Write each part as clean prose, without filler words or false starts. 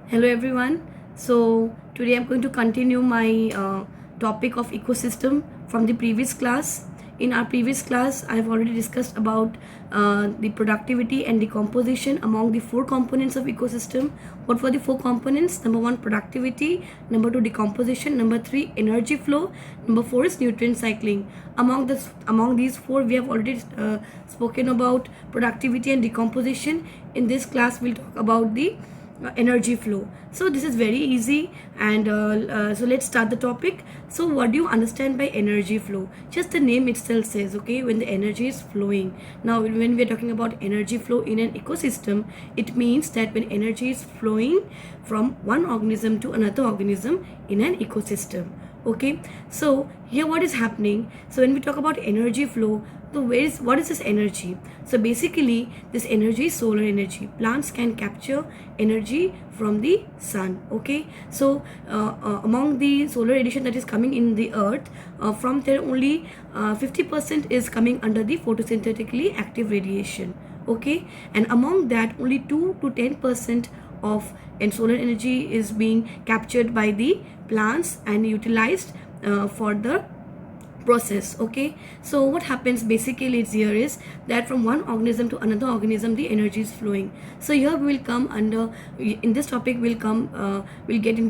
Hello everyone. So today I'm going to continue my topic of ecosystem from the previous class. In our previous class, I've already discussed about the productivity and decomposition among the four components of ecosystem. What were the four components? Number one, productivity. Number two, decomposition. Number three, energy flow. Number four is nutrient cycling. Among these four, we have already spoken about productivity and decomposition. In this class, we'll talk about the energy flow. So this is very easy, and so let's start the topic. So what do you understand by energy flow? Just the name itself says, okay, when the energy is flowing. Now when we are talking about energy flow in an ecosystem, it means that when energy is flowing from one organism to another organism in an ecosystem. Okay, so here what is happening? So when we talk about energy flow, so what is this energy? So basically this energy is solar energy. Plants can capture energy from the sun. Okay, so among the solar radiation that is coming in the earth, from there only 50% is coming under the photosynthetically active radiation. Okay, and among that only 2 to 10% of solar energy is being captured by the plants and utilized for the process. Okay, so what happens basically is that from one organism to another organism the energy is flowing. So here we will come under, in this topic we'll get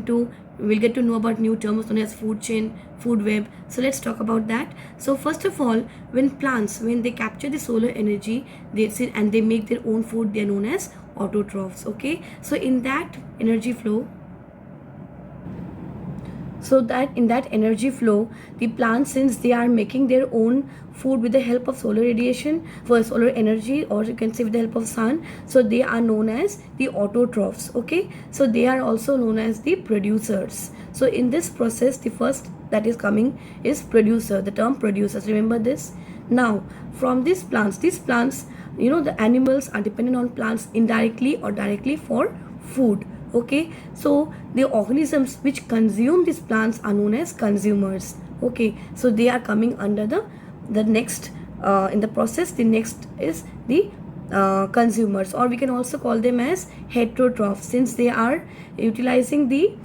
to know about new terms known as food chain, food web. So let's talk about that. So first of all, when they capture the solar energy, they sit and they make their own food, they are known as autotrophs. Okay, so in that energy flow, in that energy flow, the plants, since they are making their own food with the help of solar radiation, for solar energy, or you can say with the help of sun, so they are known as the autotrophs. Okay, so they are also known as the producers. So in this process, the first that is coming is producer, the term producers. Remember this. Now from these plants, the animals are dependent on plants indirectly or directly for food. Okay, so the organisms which consume these plants are known as consumers. Okay, so they are coming under the next in the process. The next is the consumers, or we can also call them as heterotrophs, since they are utilizing the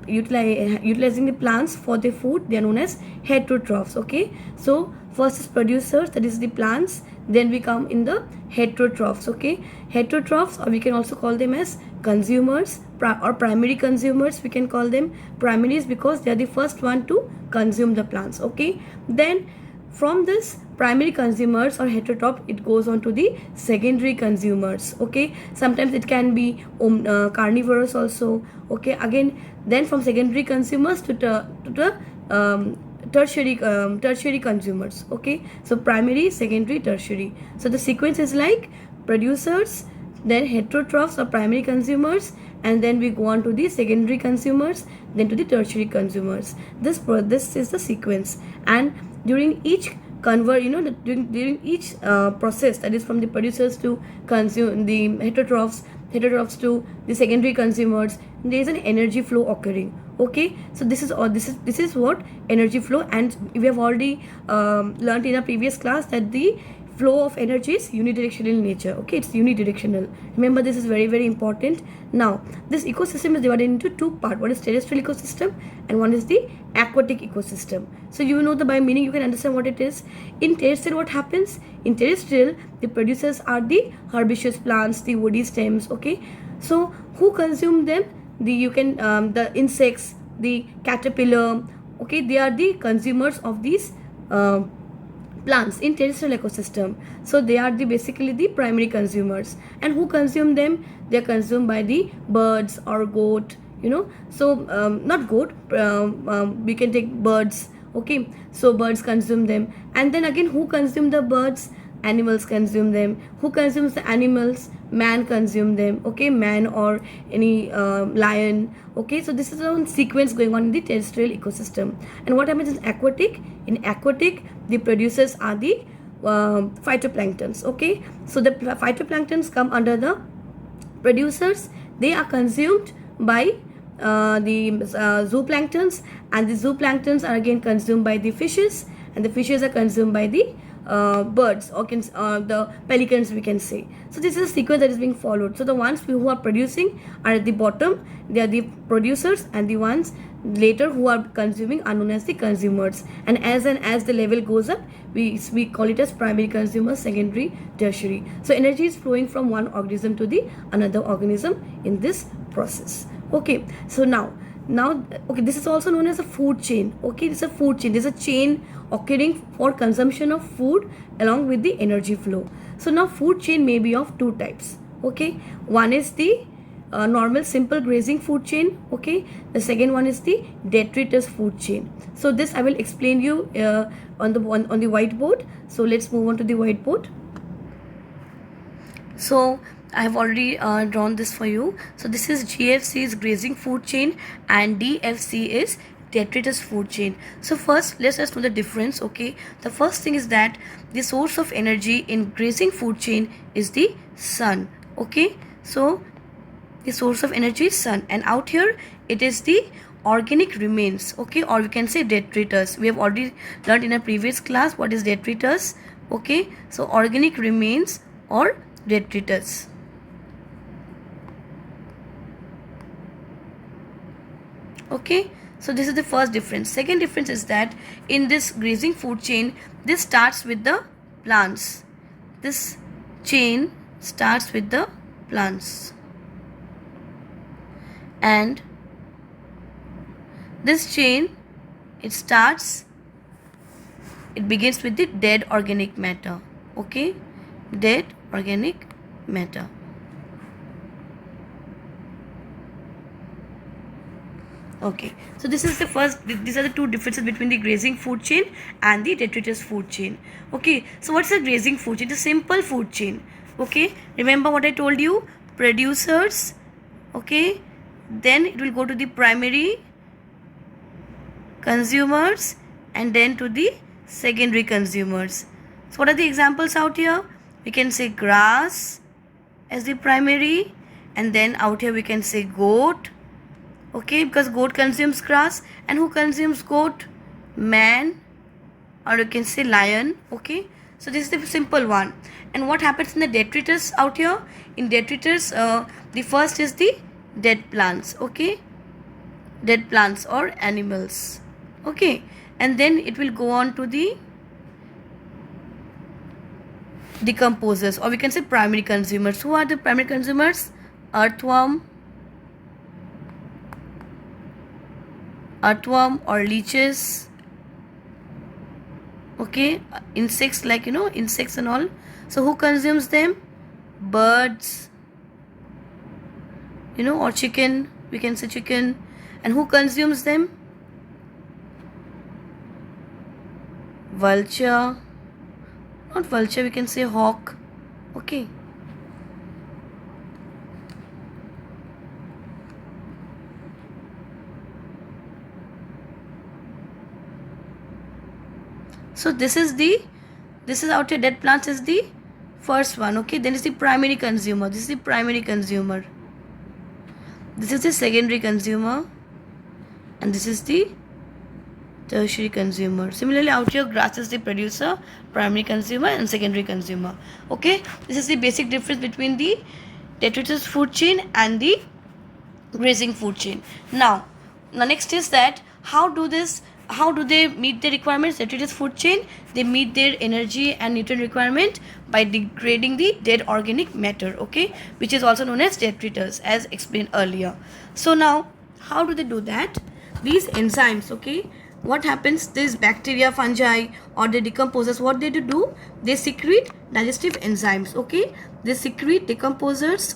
utilizing the plants for their food. They are known as heterotrophs. Okay, so first is producers, that is the plants, then we come in the heterotrophs. Okay, heterotrophs, or we can also call them as consumers or primary consumers. We can call them primaries because they are the first one to consume the plants. Okay, then from this primary consumers or heterotroph, it goes on to the secondary consumers. Okay, sometimes it can be carnivorous also. Okay, again, then from secondary consumers to the tertiary consumers. Okay, so primary, secondary, tertiary. So the sequence is like producers, then heterotrophs or primary consumers, and then we go on to the secondary consumers, then to the tertiary consumers. This is the sequence, and during each during each process, that is from the producers to consume the heterotrophs to the secondary consumers, there is an energy flow occurring. Okay, so this is what energy flow, and we have already learned in a previous class that the flow of energy is unidirectional in nature. Okay, it's unidirectional. Remember, this is very, very important. Now this ecosystem is divided into two parts. One is terrestrial ecosystem and one is the aquatic ecosystem. So you know the by meaning you can understand what it is. In terrestrial, what happens? In terrestrial, the producers are the herbaceous plants, the woody stems. Okay, so who consume them? The insects, the caterpillar. Okay, they are the consumers of these plants in terrestrial ecosystem. So they are basically the primary consumers. And who consume them? They are consumed by the birds or goat. So not goat, we can take birds. Okay, so birds consume them, and then again, who consume the birds? Animals consume them. Who consumes the animals? Man consume them. Okay, man or any lion. Okay, so this is a sequence going on in the terrestrial ecosystem. And what happens in aquatic? In aquatic, the producers are the phytoplanktons. Okay, so the phytoplanktons come under the producers. They are consumed by the zooplanktons, and the zooplanktons are again consumed by the fishes, and the fishes are consumed by the birds, or the pelicans, we can say. So this is a sequence that is being followed. So the ones who are producing are at the bottom, they are the producers, and the ones later who are consuming are known as the consumers. And as the level goes up, we call it as primary consumers, secondary, tertiary. So energy is flowing from one organism to the another organism in this process. Okay, so now okay, this is also known as a food chain. Okay, this is a food chain. This is a chain occurring for consumption of food along with the energy flow. So now food chain may be of two types. Okay, one is the normal simple grazing food chain. Okay, the second one is the detritus food chain. So this I will explain you on the whiteboard. So let's move on to the whiteboard. So I have already drawn this for you. So this is GFC is grazing food chain and DFC is detritus food chain. So first let's just know the difference. Okay, the first thing is that the source of energy in grazing food chain is the sun. Okay, so the source of energy is sun, and out here it is the organic remains. Okay, or we can say detritus. We have already learned in a previous class what is detritus. Okay, so organic remains or detritus. Okay, so this is the first difference. Second difference is that in this grazing food chain, this starts with the plants. This chain starts with the plants, and this chain it begins with the dead organic matter. Okay, dead organic matter. Okay, so this is the first, these are the two differences between the grazing food chain and the detritus food chain. Okay, so what's a grazing food chain? It's a simple food chain. Okay, remember what I told you, producers. Okay, then it will go to the primary consumers and then to the secondary consumers. So what are the examples out here? We can say grass as the primary, and then out here we can say goat. Okay, because goat consumes grass, and who consumes goat? Man, or you can say lion. Okay, so this is the simple one. And what happens in the detritus out here? In detritus, the first is the dead plants. Okay, dead plants or animals. Okay, and then it will go on to the decomposers, or we can say primary consumers. Who are the primary consumers? Earthworm or leeches. Okay, insects, like insects and all. So who consumes them? Birds, or chicken, we can say chicken. And who consumes them? Vulture, not vulture, we can say hawk. Okay, so this is out here, dead plants is the first one. Okay, then is the primary consumer. This is the primary consumer. This is the secondary consumer, and this is the tertiary consumer. Similarly, out here grass is the producer, primary consumer and secondary consumer. Okay, this is the basic difference between the detritus food chain and the grazing food chain. Now the next is that how do they meet the requirements? Detritus food chain, they meet their energy and nutrient requirement by degrading the dead organic matter. Okay, which is also known as detritus, as explained earlier. So now how do they do that? These enzymes, okay, what happens? These bacteria, fungi or the decomposers, what they do? They secrete digestive enzymes. Okay, they secrete decomposers,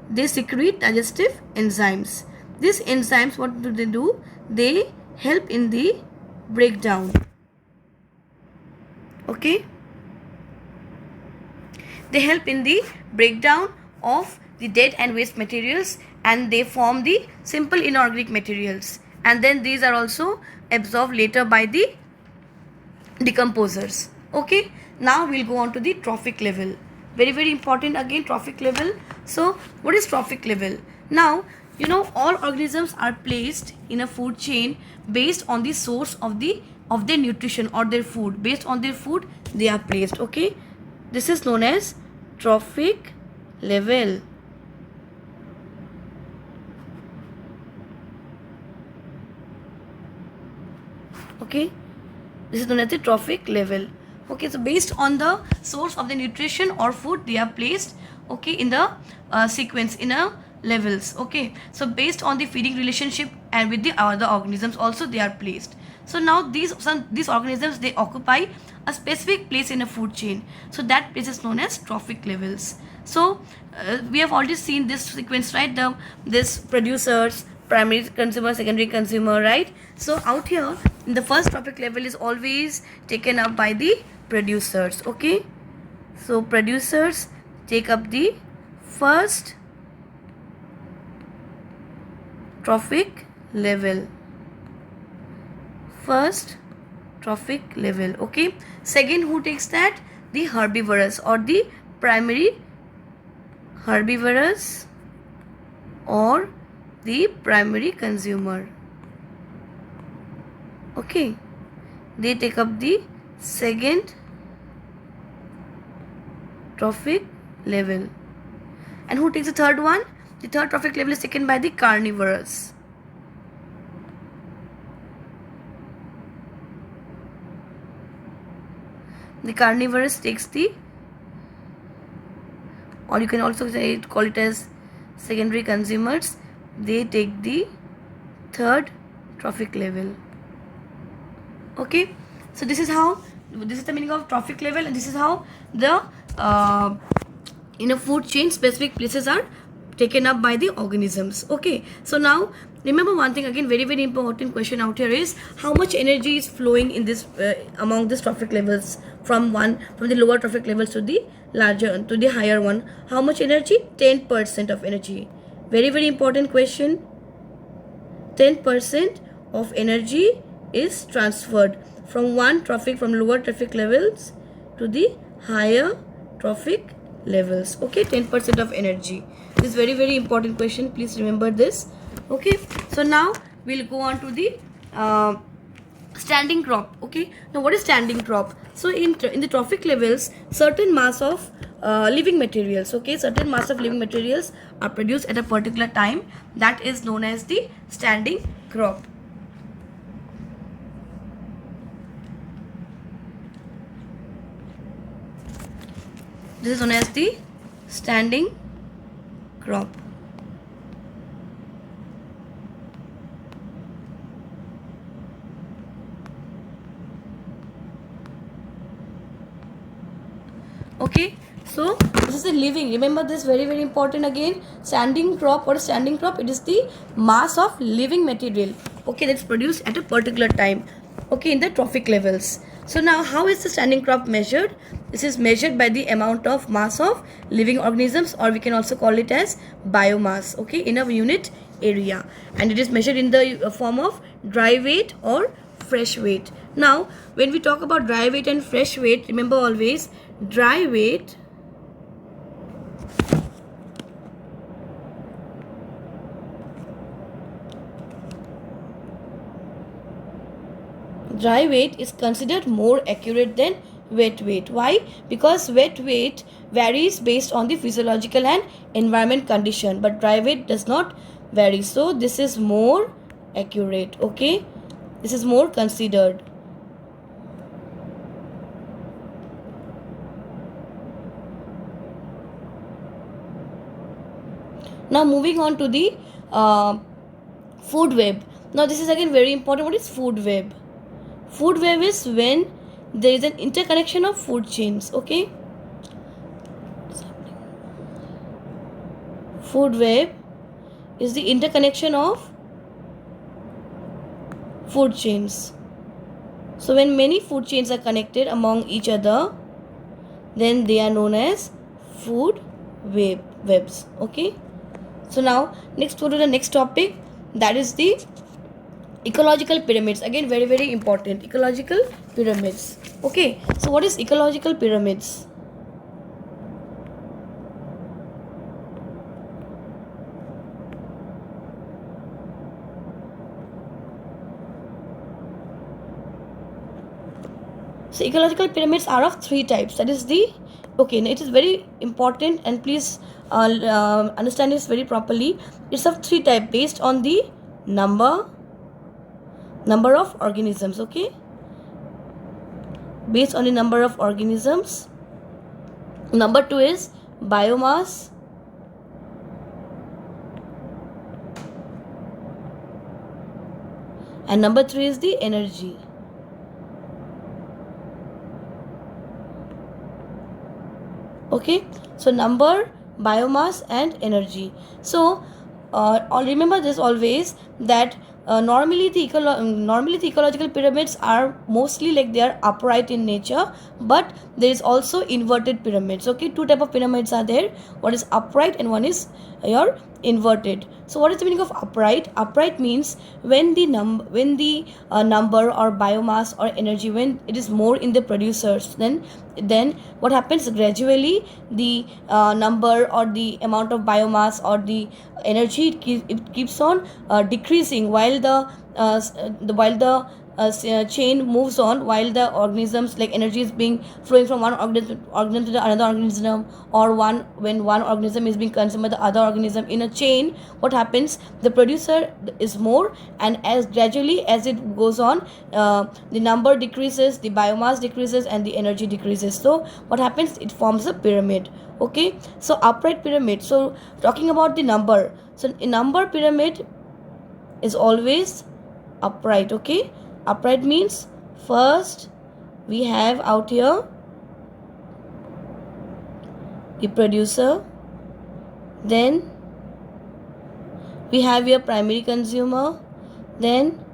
they secrete digestive enzymes. These enzymes, what do? They help in the breakdown. Okay, they help in the breakdown of the dead and waste materials, and they form the simple inorganic materials, and then these are also absorbed later by the decomposers. Okay, now we'll go on to the trophic level. Very, very important again, trophic level. So what is trophic level? Now all organisms are placed in a food chain based on the source of the of their nutrition or their food. Based on their food they are placed. Okay, this is known as trophic level. Okay, this is known as the trophic level. Okay, so based on the source of the nutrition or food they are placed, okay, in the sequence, in a levels. Okay, so based on the feeding relationship and with the other organisms also they are placed. So now these organisms, they occupy a specific place in a food chain, so that place is known as trophic levels. So we have already seen this sequence, right? This producers, primary consumer, secondary consumer, right? So out here the first trophic level is always taken up by the producers. Okay, so producers take up the first trophic level. First trophic level. Okay, second, who takes that? The herbivorous or the primary herbivorous or the primary consumer. Okay, they take up the second trophic level. And who takes the third one? The third trophic level is taken by the carnivorous. The carnivorous takes the, or you can also say call it as secondary consumers, they take the third trophic level. Okay, so this is the meaning of trophic level, and this is how the in a food chain specific places are taken up by the organisms. Okay, so now remember one thing again, very important question out here is how much energy is flowing in this among these trophic levels, from the lower trophic levels to the higher one. How much energy? 10% of energy. Very important question. 10% of energy is transferred from lower trophic levels to the higher trophic levels. Okay, 10% of energy. This is very important question, please remember this. Okay, so now we'll go on to the standing crop. Okay, now what is standing crop? So in the trophic levels, certain mass of living materials, okay, certain mass of living materials are produced at a particular time, that is known as the standing crop. This is known as the standing crop. Okay, so this is the living. Remember this, very important again. Standing crop, or standing crop, it is the mass of living material, okay, that's produced at a particular time, okay, in the trophic levels. So now how is the standing crop measured? This is measured by the amount of mass of living organisms, or we can also call it as biomass, okay, in a unit area, and it is measured in the form of dry weight or fresh weight. Now when we talk about dry weight and fresh weight, remember always dry weight is considered more accurate than wet weight. Why? Because wet weight varies based on the physiological and environment condition, but dry weight does not vary, so this is more accurate. Okay, this is more considered. Now moving on to the food web. Now this is again very important. What is food web? Food web is when there is an interconnection of food chains. Okay, food web is the interconnection of food chains. So when many food chains are connected among each other, then they are known as food webs. Okay, so now next go to the next topic, that is the ecological pyramids. Again very important, ecological pyramids. Okay, so what is ecological pyramids? So ecological pyramids are of three types. That is the, okay, it is very important, and please understand this very properly. It's of three types based on the number of organisms. Okay, based on the number of organisms. Number 2 is biomass. And number 3 is the energy. Okay, so number, biomass and energy. So remember this always, that normally the ecological pyramids are mostly like they are upright in nature, but there is also inverted pyramids. Okay, two type of pyramids are there. One is upright and one is your inverted. So what is the meaning of upright? Upright means when the number or biomass or energy, when it is more in the producers, then what happens, gradually the number or the amount of biomass or the energy, it keeps on decreasing while the chain moves on, while the organisms, like energy is being flowing from one organism to another organism, or when one organism is being consumed by the other organism in a chain. What happens, the producer is more, and as gradually as it goes on, the number decreases, the biomass decreases and the energy decreases. So what happens, it forms a pyramid. Okay, so upright pyramid. So talking about the number, so a number pyramid is always upright. Okay, upright means first we have out here the producer, then we have your primary consumer, then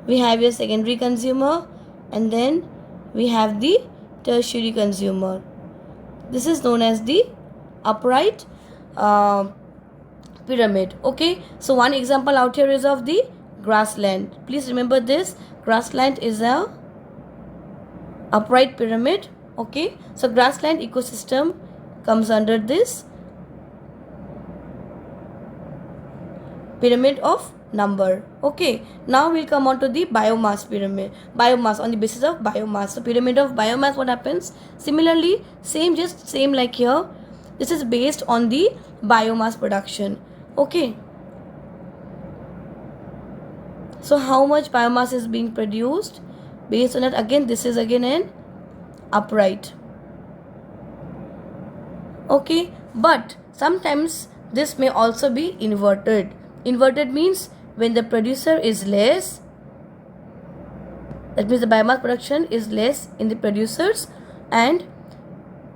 we have your secondary consumer, and then we have the tertiary consumer. This is known as the upright pyramid. Okay, so one example out here is of the grassland. Please remember this, grassland is a upright pyramid. Okay, so grassland ecosystem comes under this pyramid of number. Okay, now we'll come on to the biomass pyramid. Biomass, on the basis of biomass. So pyramid of biomass, what happens, similarly same like here, this is based on the biomass production. Okay, so how much biomass is being produced, based on that, again this is again an upright. Okay, but sometimes this may also be inverted. Inverted means when the producer is less, that means the biomass production is less in the producers and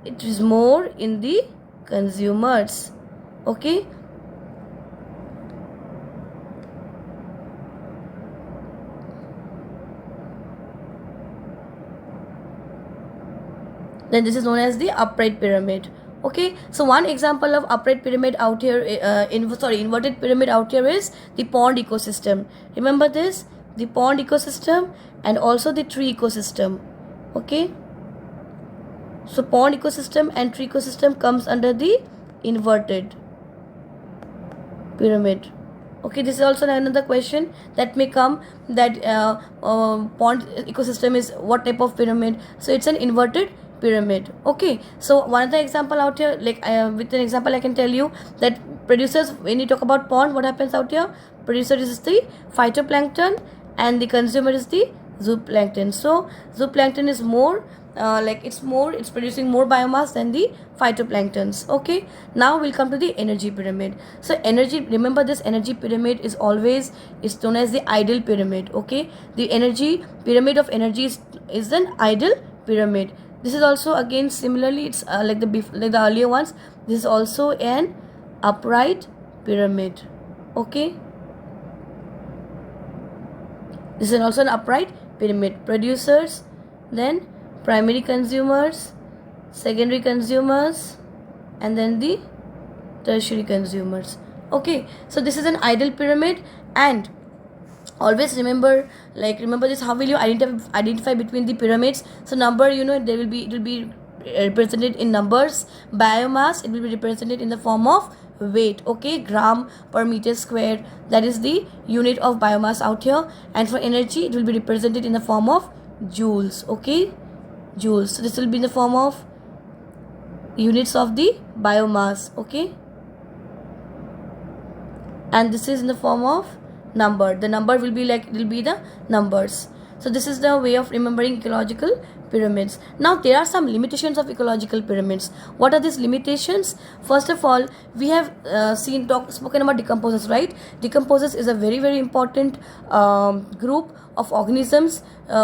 it is more in the consumers. Okay, then this is known as the upright pyramid. Okay, so one example of upright pyramid out here, inverted pyramid out here is the pond ecosystem. Remember this, the pond ecosystem and also the tree ecosystem. Okay, so pond ecosystem and tree ecosystem comes under the inverted pyramid. Okay, this is also another question that may come, that pond ecosystem is what type of pyramid? So it's an inverted pyramid. Okay, so one other example out here, like with an example I can tell you that producers, when you talk about pond, what happens out here, producer is the phytoplankton and the consumer is the zooplankton. So zooplankton is more it's producing more biomass than the phytoplanktons. Okay, now we'll come to the energy pyramid. So energy, remember this energy pyramid is known as the ideal pyramid. Okay, the energy pyramid of energy is an ideal pyramid. This is also again similarly, it's like the earlier ones, this is also an upright pyramid. Okay, this is also an upright pyramid. Producers, then primary consumers, secondary consumers, and then the tertiary consumers. Okay, so this is an ideal pyramid, and always remember this, how will you identify between the pyramids? So number, it will be represented in numbers. Biomass, it will be represented in the form of weight. Okay, gram per meter square, that is the unit of biomass out here. And for energy, it will be represented in the form of joules. Okay, joules. So this will be in the form of units of the biomass, okay, and this is in the form of number. The number will be like, it will be the numbers. So this is the way of remembering ecological pyramids. Now there are some limitations of ecological pyramids. What are these limitations? First of all, we have spoken about decomposers, right? Decomposers is a very important group of organisms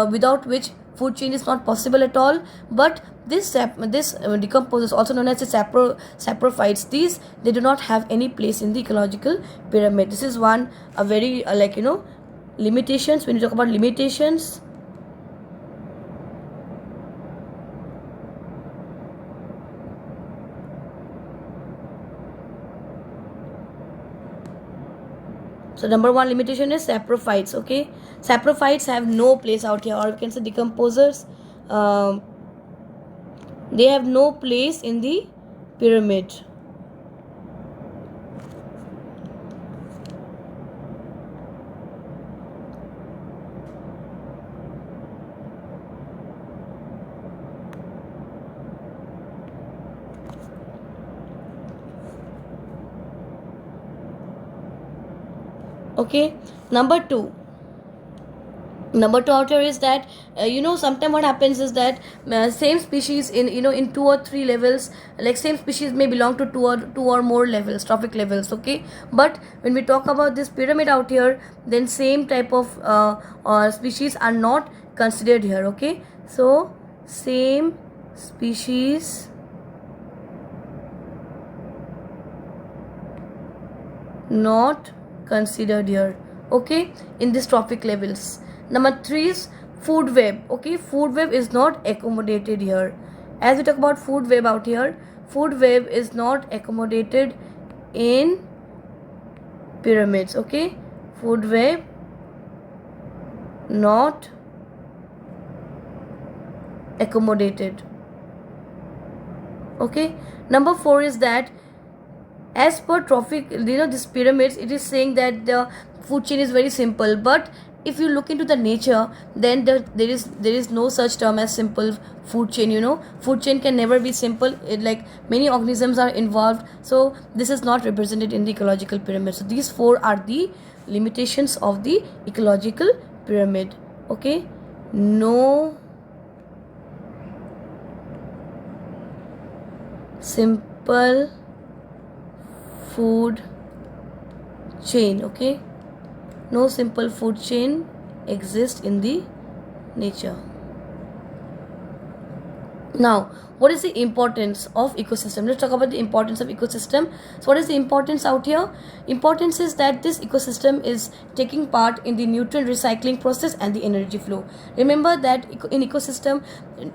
without which food chain is not possible at all. But this decomposers, also known as the saprophytes, they do not have any place in the ecological pyramid. This is one a very limitations. When you talk about limitations, so number one limitation is saprophytes, okay. Saprophytes have no place out here, or we can say decomposers, they have no place in the pyramid. Okay, number two out here is that sometimes what happens is that same species in 2 or 3 levels, like same species may belong to two or more levels, trophic levels, okay. But when we talk about this pyramid out here, then same type of species are not considered here, okay. So same species not considered here, okay, in this trophic levels. Number 3 is food web, okay. Food web is not accommodated here. As we talk about food web out here, food web is not accommodated in pyramids, okay. Food web not accommodated, okay. Number 4 is that as per trophic, this pyramids, it is saying that the food chain is very simple, but if you look into the nature, then there is no such term as simple food chain. Food chain can never be simple. Like many organisms are involved, so this is not represented in the ecological pyramid. So these 4 are the limitations of the ecological pyramid, okay. No simple food chain, okay. No simple food chain exists in the nature. Now, what is the importance of ecosystem? Let's talk about the importance of ecosystem. So what is the importance out here? Importance is that this ecosystem is taking part in the nutrient recycling process and the energy flow. Remember that in ecosystem,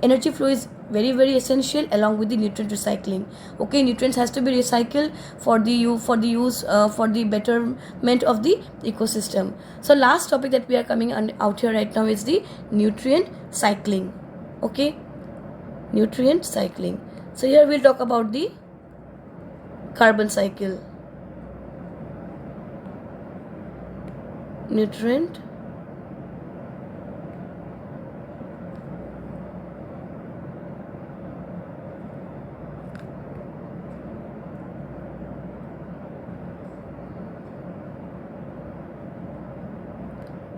energy flow is very essential along with the nutrient recycling, okay. Nutrients has to be recycled for the betterment of the ecosystem. So last topic that we are coming out here right now is the nutrient cycling, okay. Nutrient cycling. So here we'll talk about the carbon cycle. Nutrient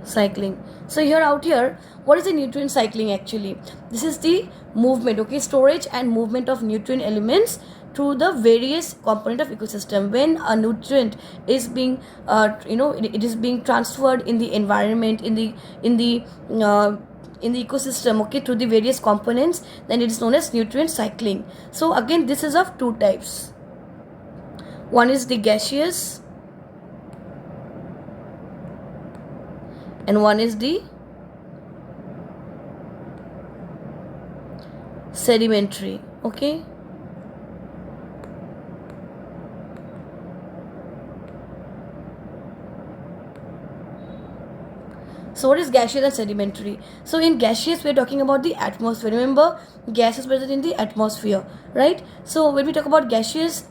cycling. So here out here, what is the nutrient cycling actually? This is the movement, okay, storage and movement of nutrient elements through the various component of ecosystem. When a nutrient is being it is being transferred in the environment, in the ecosystem, okay, through the various components, then it is known as nutrient cycling. So again, this is of 2 types. One is the gaseous and one is the sedimentary, okay. So what is gaseous and sedimentary? So in gaseous, we are talking about the atmosphere. Remember, gas is present in the atmosphere, right? So when we talk about gaseous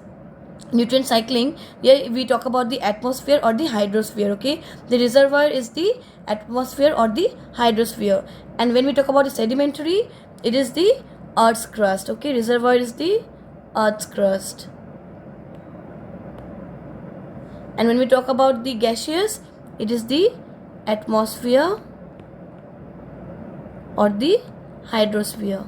nutrient cycling, here we talk about the atmosphere or the hydrosphere, okay. The reservoir is the atmosphere or the hydrosphere. And when we talk about the sedimentary, It is the Earth's crust. Okay, reservoir is the Earth's crust. And when we talk about the gaseous, it is the atmosphere or the hydrosphere.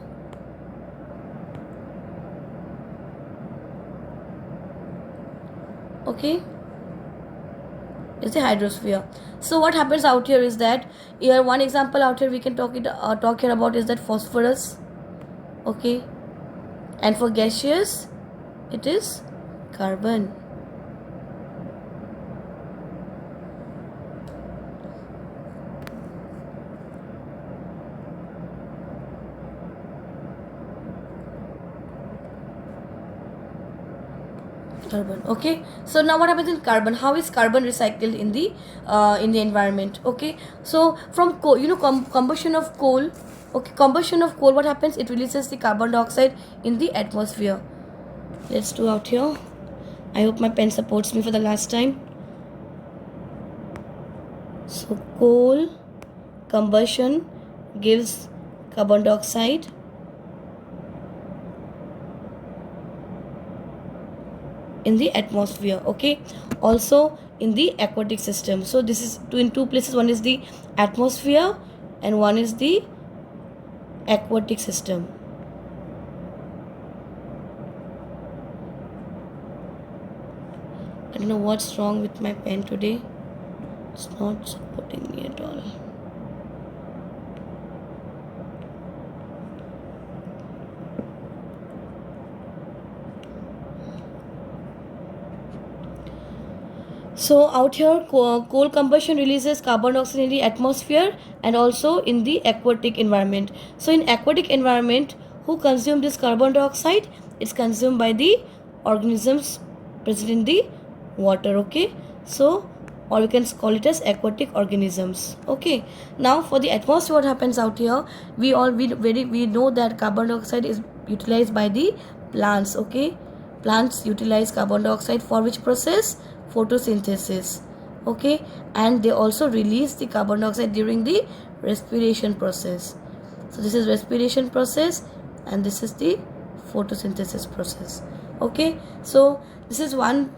Okay, it's the hydrosphere. So what happens out here is that here, one example out here we can talk here about is that phosphorus. Okay, and for gaseous it is carbon. Carbon. Okay, so now what happens in carbon? How is carbon recycled in the environment? Okay, so from coal, combustion of coal. Okay, combustion of coal, what happens? It releases the carbon dioxide in the atmosphere. Let's do out here. I hope my pen supports me for the last time. So coal combustion gives carbon dioxide in the atmosphere. Okay, also in the aquatic system. So this is in two places. One is the atmosphere and one is the aquatic system. I don't know what's wrong with my pen today. It's not supporting me at all. So out here, coal combustion releases carbon dioxide in the atmosphere and also in the aquatic environment. So in aquatic environment, who consume this carbon dioxide? It's consumed by the organisms present in the water. Okay, so or we can call it as aquatic organisms. Okay, now for the atmosphere, what happens out here? We know that carbon dioxide is utilized by the plants. Okay, plants utilize carbon dioxide for which process? Photosynthesis. Okay, and they also release the carbon dioxide during the respiration process. So this is respiration process and this is the photosynthesis process. Okay, so this is one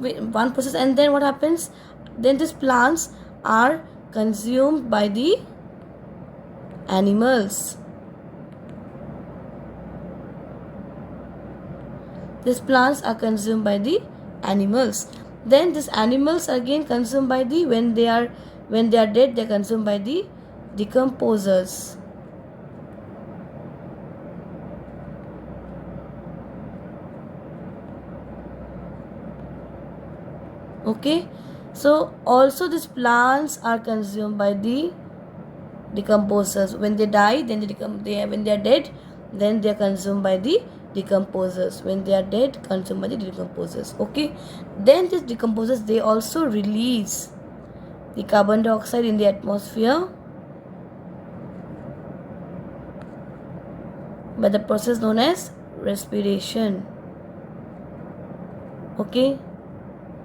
process. And then what happens? Then these plants are consumed by the animals. These plants are consumed by the animals. Then these animals are again consumed by the when they are dead, they are consumed by the decomposers. Okay, so also these plants are consumed by the decomposers. When they die, then when they are dead, then they are consumed by the decomposers. When they are dead, consumed by the decomposers. Okay, then these decomposers, they also release the carbon dioxide in the atmosphere by the process known as respiration. Okay,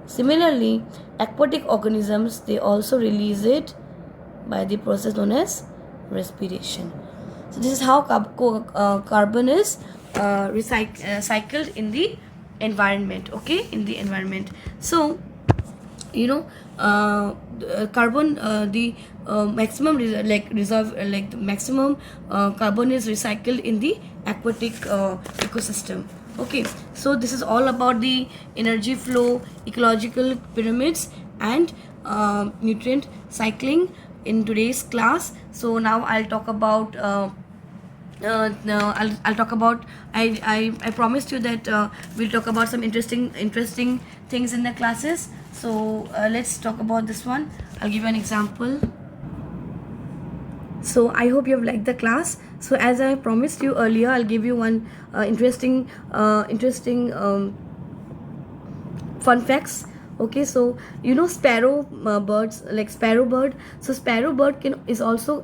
similarly, aquatic organisms, they also release it by the process known as respiration. So this is how carbon is recycled in the environment. Okay, in the environment. So carbon, the maximum the maximum carbon is recycled in the aquatic ecosystem. Okay, so this is all about the energy flow, ecological pyramids, and nutrient cycling in today's class. So now I'll talk about I'll talk about I promised you that we'll talk about some interesting things in the classes. So let's talk about this one. I'll give you an example. So I hope you have liked the class. So as I promised you earlier, I'll give you one interesting fun facts. Okay, so sparrow birds, like sparrow bird. So sparrow bird is also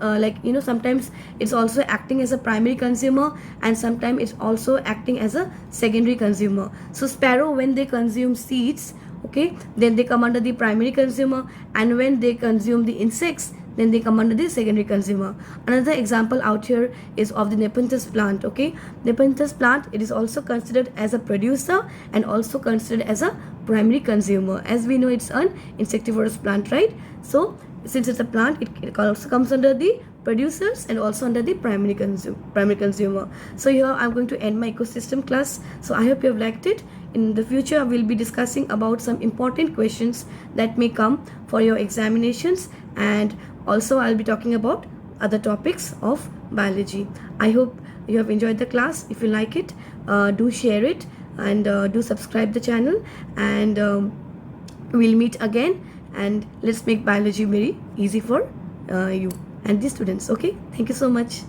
sometimes it's also acting as a primary consumer and sometimes it's also acting as a secondary consumer. So sparrow, when they consume seeds, okay, then they come under the primary consumer, and when they consume the insects, then they come under the secondary consumer. Another example out here is of the Nepenthes plant. Okay, Nepenthes plant, it is also considered as a producer and also considered as a primary consumer. As we know, it's an insectivorous plant, right? So since it's a plant, it also comes under the producers and also under the primary consumer. So here I'm going to end my ecosystem class. So I hope you have liked it. In the future, I will be discussing about some important questions that may come for your examinations, and also I'll be talking about other topics of biology. I hope you have enjoyed the class. If you like it, do share it, and do subscribe the channel, and we'll meet again, and let's make biology very easy for you and the students. Okay, thank you so much.